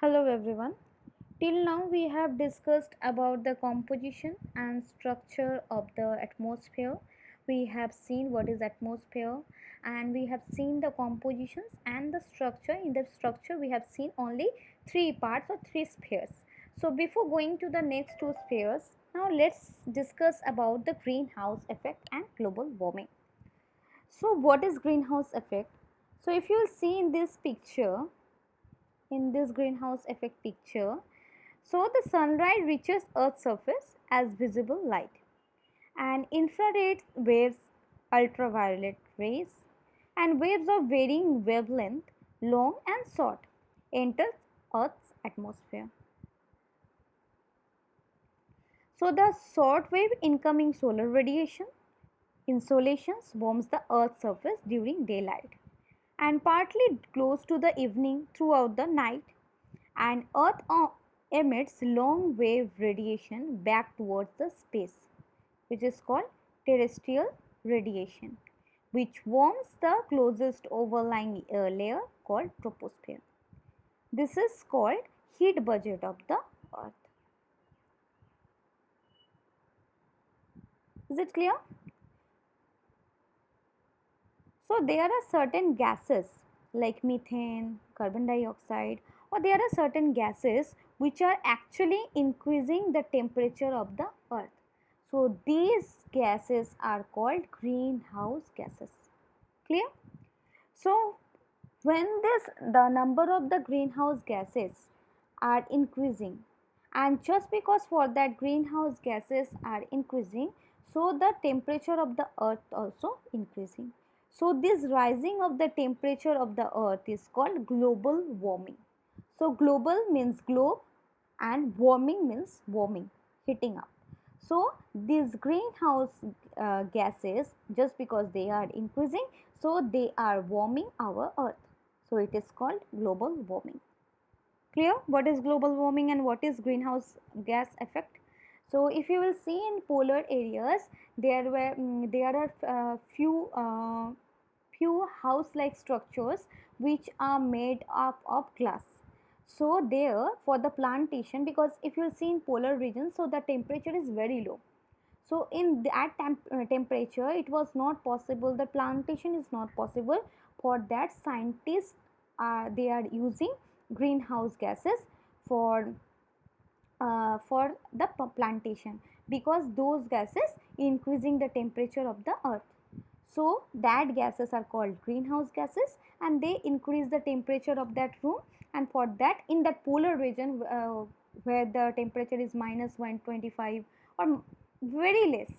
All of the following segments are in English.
Hello everyone. Till now we have discussed about the composition and structure of the atmosphere. We have seen what is atmosphere and we have seen the compositions and the structure. In the structure we have seen only three parts or three spheres. So before going to the next two spheres, now let's discuss about the greenhouse effect and global warming. So what is greenhouse effect? So if you see in this picture, in this greenhouse effect picture, so the sunlight reaches Earth's surface as visible light, and infrared waves, ultraviolet rays, and waves of varying wavelength, long and short, enter Earth's atmosphere. So the short wave incoming solar radiation insolations warms the Earth's surface during daylight and partly glows to the evening throughout the night, and Earth emits long wave radiation back towards the space, which is called terrestrial radiation, which warms the closest overlying air layer called troposphere. This is called heat budget of the Earth. Is it clear? So there are certain gases like methane, carbon dioxide, or there are certain gases which are actually increasing the temperature of the Earth. So these gases are called greenhouse gases. Clear? So when the number of the greenhouse gases are increasing, and just because for that greenhouse gases are increasing, so the temperature of the Earth also increasing. So this rising of the temperature of the Earth is called global warming. So global means globe and warming means warming, heating up. So these greenhouse gases, just because they are increasing, so they are warming our Earth. So it is called global warming. Clear what is global warming and what is greenhouse gas effect? So if you will see in polar areas, there are few house-like structures which are made up of glass. So there for the plantation, because if you see in polar regions, so the temperature is very low. So in that temperature, it was not possible. The plantation is not possible. For that, scientists they are using greenhouse gases for the plantation, because those gases increasing the temperature of the earth. So that gases are called greenhouse gases, and they increase the temperature of that room, and for that in that polar region where the temperature is minus 125 or very less,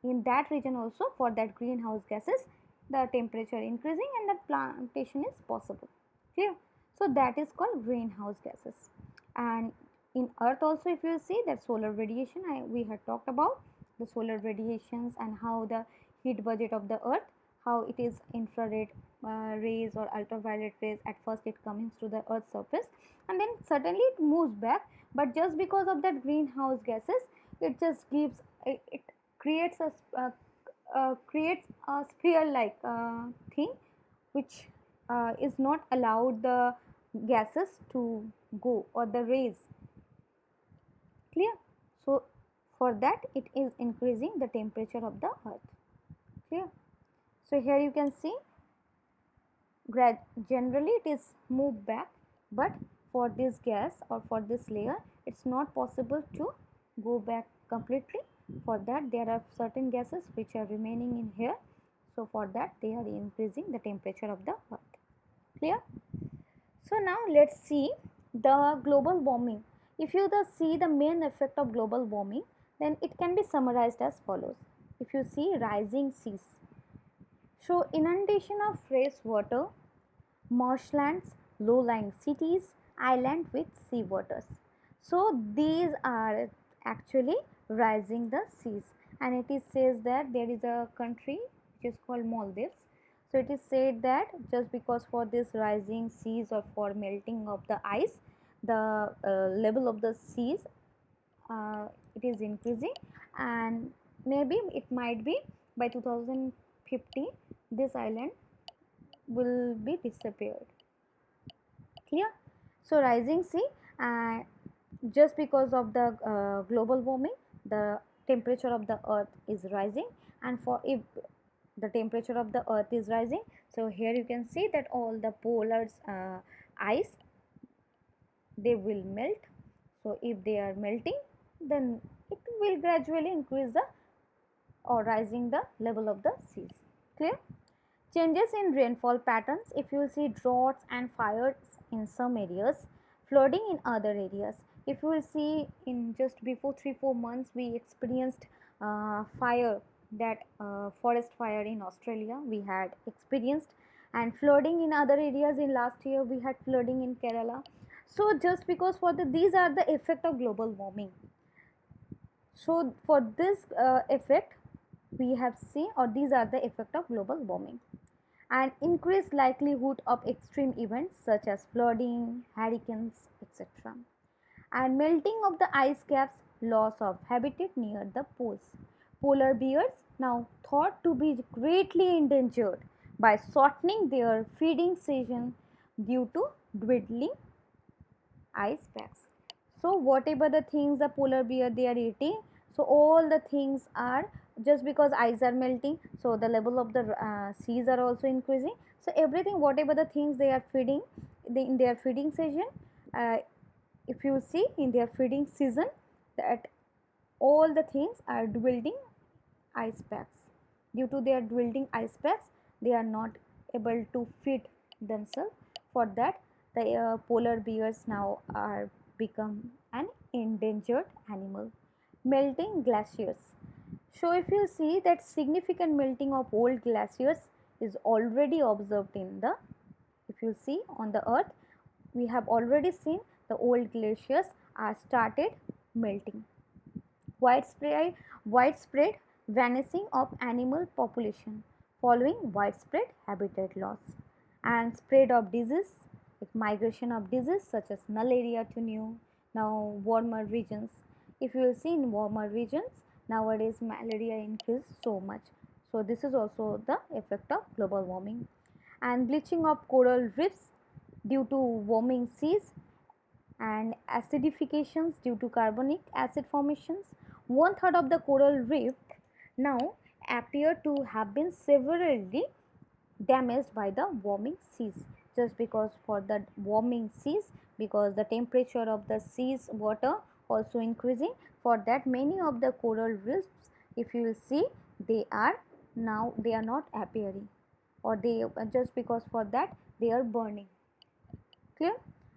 in that region also for that greenhouse gases the temperature increasing and the plantation is possible. Clear? So that is called greenhouse gases. And in earth also, if you see that solar radiation, we had talked about the solar radiations and how the heat budget of the earth, how it is infrared rays or ultraviolet rays. At first it comes to the earth's surface and then suddenly it moves back, but just because of that greenhouse gases, it just gives it creates a sphere like thing, which is not allowed the gases to go or the rays. Clear? So for that it is increasing the temperature of the earth. Clear? So here you can see generally it is moved back, but for this gas or for this layer it's not possible to go back completely. For that there are certain gases which are remaining in here, so for that they are increasing the temperature of the earth. Clear? So now let's see the global warming. If you see the main effect of global warming, then it can be summarized as follows. If you see rising seas, so inundation of fresh water, marshlands, low-lying cities, island with sea waters. So these are actually rising the seas, and it is says that there is a country which is called Maldives. So it is said that just because for this rising seas or for melting of the ice, the level of the seas it is increasing, and maybe it might be by 2050 this island will be disappeared. Clear? So rising sea and just because of the global warming, the temperature of the earth is rising, and for if the temperature of the earth is rising, so here you can see that all the polars ice, they will melt. So if they are melting, then it will gradually increase the or rising the level of the seas. Clear? Changes in rainfall patterns, if you will see droughts and fires in some areas, flooding in other areas. If you will see in just before 3-4 months we experienced fire, that forest fire in Australia we had experienced, and flooding in other areas in last year we had flooding in Kerala. So just because for these are the effect of global warming. So for this effect we have seen, or these are the effect of global warming, and increased likelihood of extreme events such as flooding, hurricanes, etc. And melting of the ice caps, loss of habitat near the poles. Polar bears now thought to be greatly endangered by shortening their feeding season due to dwindling ice packs. So whatever the things the polar bear they are eating, so all the things are just because ice are melting, so the level of the seas are also increasing. So everything whatever the things they are feeding, in their feeding season, uh, if you see in their feeding season, that all the things are dwindling ice packs. Due to their dwindling ice packs, they are not able to feed themselves. For that, the polar bears now are become an endangered animal. Melting glaciers. So if you see that significant melting of old glaciers is already observed in the, if you see on the earth, we have already seen the old glaciers are started melting. Widespread vanishing of animal population following widespread habitat loss, and spread of disease, like migration of disease such as malaria to new now warmer regions. If you will see in warmer regions, nowadays malaria increased so much. So this is also the effect of global warming. And bleaching of coral reefs due to warming seas, and acidifications due to carbonic acid formations. One third of the coral reef now appear to have been severely damaged by the warming seas, just because for the warming seas, because the temperature of the seas water also increasing. For that, many of the coral reefs, if you will see, they are now they are not appearing, or they just because for that they are burning. Clear?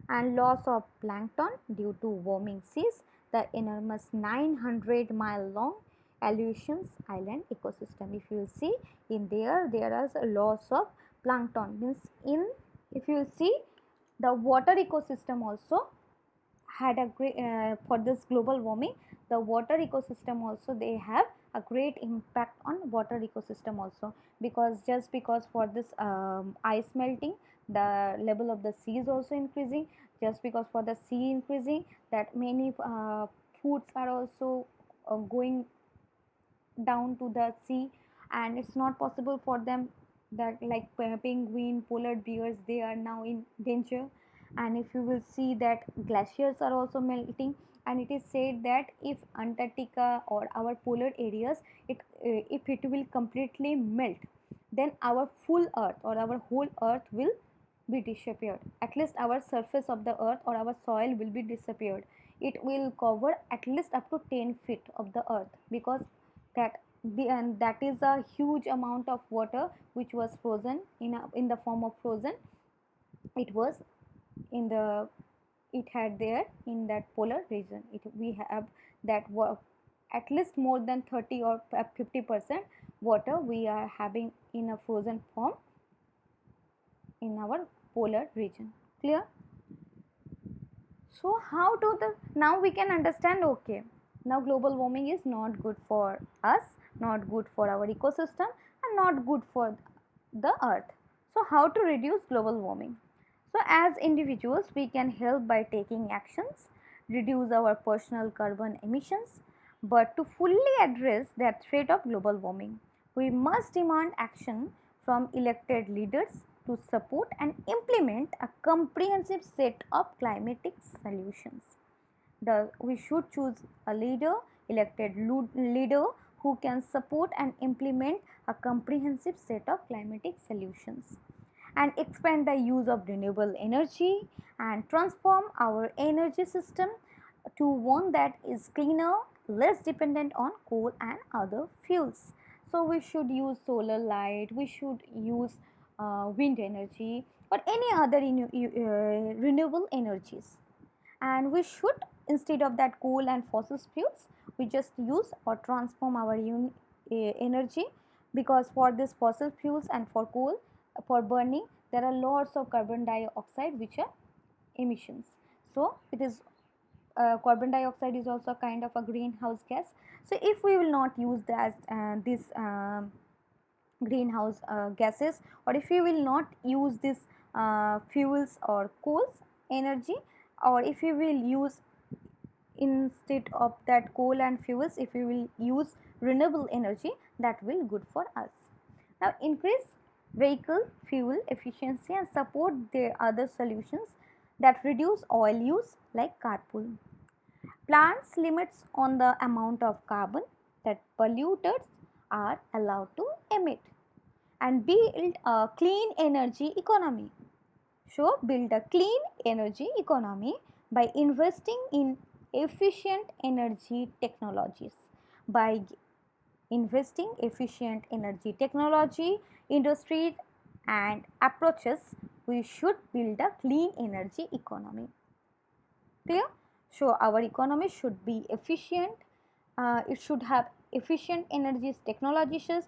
And loss of plankton due to warming seas, the enormous 900-mile long Aleutians Island ecosystem. If you see in there is a loss of plankton, means in, if you see, the water ecosystem also had a great for this global warming, the water ecosystem also they have a great impact on water ecosystem also, because just because for this ice melting, the level of the sea is also increasing. Just because for the sea increasing, that many foods are also going down to the sea, and it's not possible for them, that like penguin, polar bears, they are now in danger. And if you will see that glaciers are also melting, and it is said that if Antarctica or our polar areas, it if it will completely melt, then our full earth or our whole earth will be disappeared. At least our surface of the earth or our soil will be disappeared. It will cover at least up to 10 feet of the earth, because that and that is a huge amount of water which was frozen in the form of frozen. It was in the, it had there in that polar region. We have that at least more than 30 or 50% water we are having in a frozen form in our polar region. Clear? So how to the, now we can understand, okay, now global warming is not good for us, not good for our ecosystem, and not good for the earth. So how to reduce global warming? So as individuals we can help by taking actions, reduce our personal carbon emissions, but to fully address that threat of global warming, we must demand action from elected leaders, to support and implement a comprehensive set of climatic solutions. We should choose a leader, elected leader who can support and implement a comprehensive set of climatic solutions and expand the use of renewable energy and transform our energy system to one that is cleaner, less dependent on coal and other fuels. So we should use solar light, we should use wind energy or any other renewable energies, and we should, instead of that coal and fossil fuels, we just use or transform our energy, because for this fossil fuels and for coal, for burning, there are lots of carbon dioxide which are emissions. So it is carbon dioxide is also a kind of a greenhouse gas. So if we will not use that this greenhouse gases, or if we will not use this fuels or coals energy, or if we will use, instead of that coal and fuels, if we will use renewable energy, that will good for us. Now increase vehicle fuel efficiency and support the other solutions that reduce oil use like carpool. Plants limits on the amount of carbon that polluters are allowed to emit, and build a clean energy economy. So build a clean energy economy by investing in efficient energy technologies. By investing efficient energy technology, industry and approaches, we should build a clean energy economy. Clear? So our economy should be efficient. It should have efficient energies technologies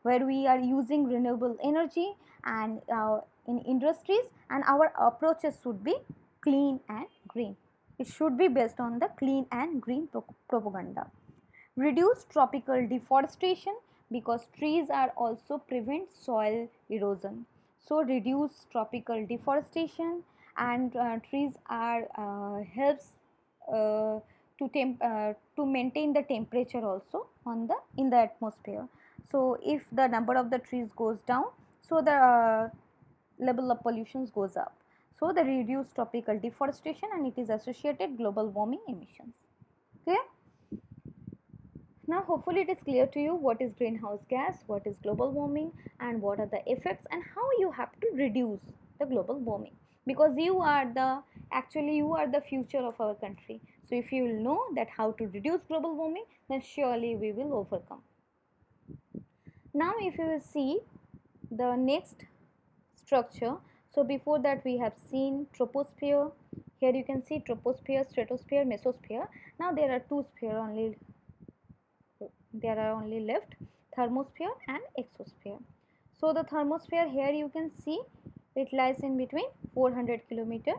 where we are using renewable energy, and in industries, and our approaches should be clean and green. It should be based on the clean and green propaganda. Reduce tropical deforestation, because trees are also prevent soil erosion. So reduce tropical deforestation, and trees are helps to maintain the temperature also on the in the atmosphere. So if the number of the trees goes down, so the level of pollution goes up. So the reduce tropical deforestation, and it is associated global warming emissions. Clear? Now hopefully it is clear to you what is greenhouse gas, what is global warming, and what are the effects, and how you have to reduce the global warming, because you are the future of our country. So if you will know that how to reduce global warming, then surely we will overcome. Now if you will see the next structure, so before that we have seen troposphere. Here you can see troposphere, stratosphere, mesosphere. Now there are two sphere only, there are only left, thermosphere and exosphere. So the thermosphere, here you can see it lies in between 400 kilometer,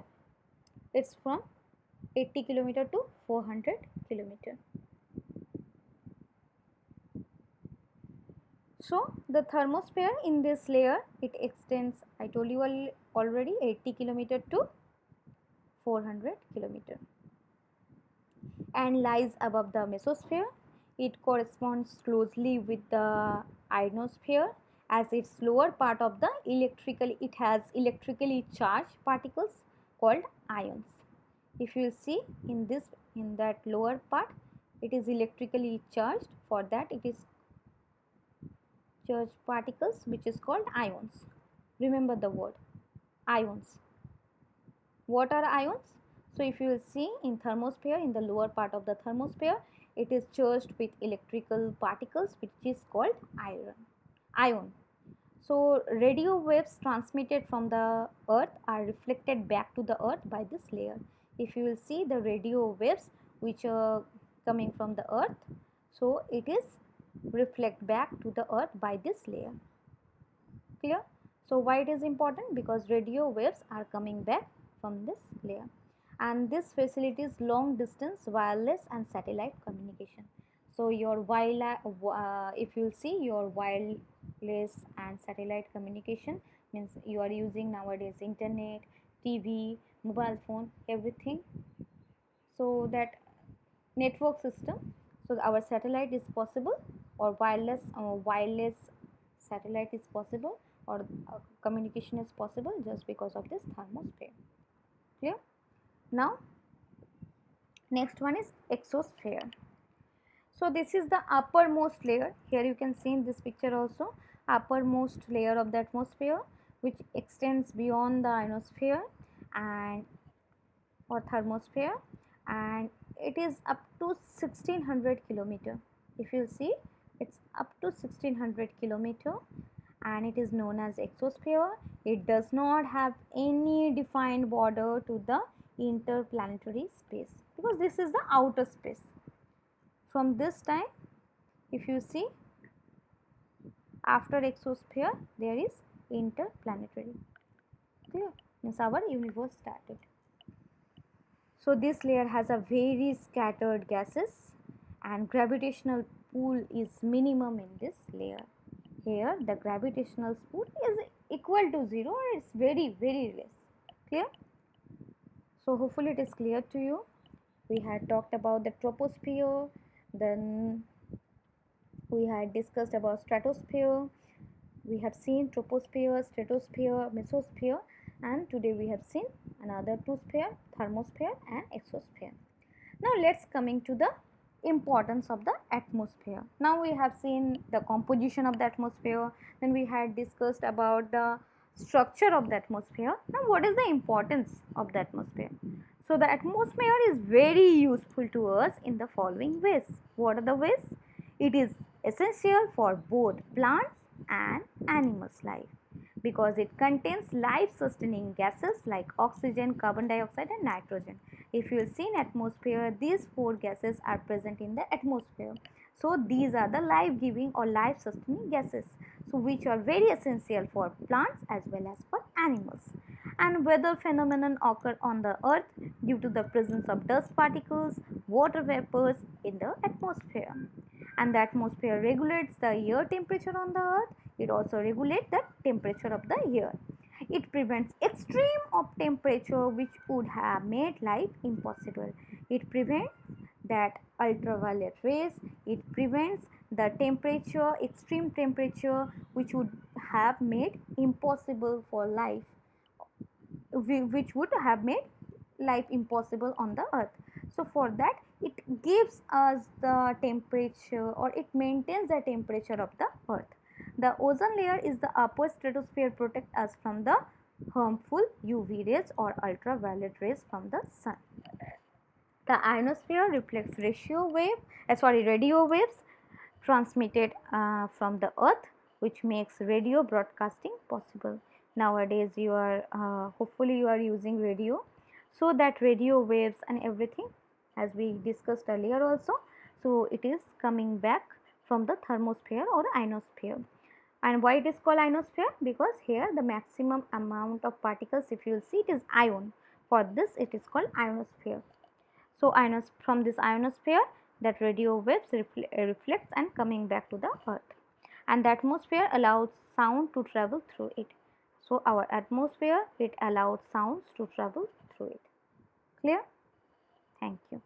it's from 80 kilometer to 400 kilometer. So the thermosphere in this layer, it extends, I told you already, 80 kilometer to 400 kilometer, and lies above the mesosphere. It corresponds closely with the ionosphere, as its lower part of the it has electrically charged particles called ions. If you see in that lower part, it is electrically charged. For that, it is charged particles which is called ions. Remember the word ions. What are ions? So if you will see in thermosphere, in the lower part of the thermosphere, it is charged with electrical particles which is called ion. So radio waves transmitted from the earth are reflected back to the earth by this layer. If you will see the radio waves which are coming from the earth, so it is reflect back to the earth by this layer. Clear? So why it is important? Because radio waves are coming back from this layer, and this facilitates long distance wireless and satellite communication. So your if you see your wireless and satellite communication, means you are using nowadays internet, TV, mobile phone, everything. So that network system, so our satellite is possible, or wireless satellite is possible or communication is possible just because of this thermosphere. Clear? Now next one is exosphere. So this is the uppermost layer. Here you can see in this picture also, uppermost layer of the atmosphere, which extends beyond the ionosphere and or thermosphere, and it is up to 1600 kilometer. If you see, it's up to 1600 kilometer, and it is known as exosphere. It does not have any defined border to the interplanetary space, because this is the outer space. From this time, if you see, after exosphere there is interplanetary. Clear? Means our universe started. So this layer has a very scattered gases, and gravitational pull is minimum in this layer. Here the gravitational pull is equal to 0, or it's very less. Clear? So hopefully it is clear to you. We had talked about the troposphere, then we had discussed about stratosphere. We have seen troposphere, stratosphere, mesosphere, and today we have seen another two sphere, thermosphere and exosphere. Now let's coming to the importance of the atmosphere. Now we have seen the composition of the atmosphere, then we had discussed about the structure of the atmosphere. Now what is the importance of the atmosphere? So the atmosphere is very useful to us in the following ways. What are the ways? It is essential for both plants and animals' life, because it contains life sustaining gases like oxygen, carbon dioxide and nitrogen. If you will see in atmosphere, these four gases are present in the atmosphere. So these are the life giving or life sustaining gases, so which are very essential for plants as well as for animals. And weather phenomenon occur on the earth due to the presence of dust particles, water vapors in the atmosphere. And the atmosphere regulates the air temperature on the earth. It also regulates the temperature of the air. It prevents extreme of temperature which would have made life impossible. It prevents that ultraviolet rays. It prevents the temperature, extreme temperature which would have made impossible for life, which would have made life impossible on the earth. So for that, it gives us the temperature, or it maintains the temperature of the earth. The ozone layer is the upper stratosphere, protect us from the harmful UV rays or ultraviolet rays from the sun. The ionosphere reflects radio waves transmitted from the earth, which makes radio broadcasting possible. Nowadays you are hopefully you are using radio, so that radio waves and everything, as we discussed earlier also, so it is coming back from the thermosphere or ionosphere. And why it is called ionosphere? Because here the maximum amount of particles, if you will see, it is ion. For this it is called ionosphere. So from this ionosphere, that radio waves reflects and coming back to the earth, and the atmosphere allows sound to travel through it. So our atmosphere, it allows sounds to travel through it. Clear? Thank you.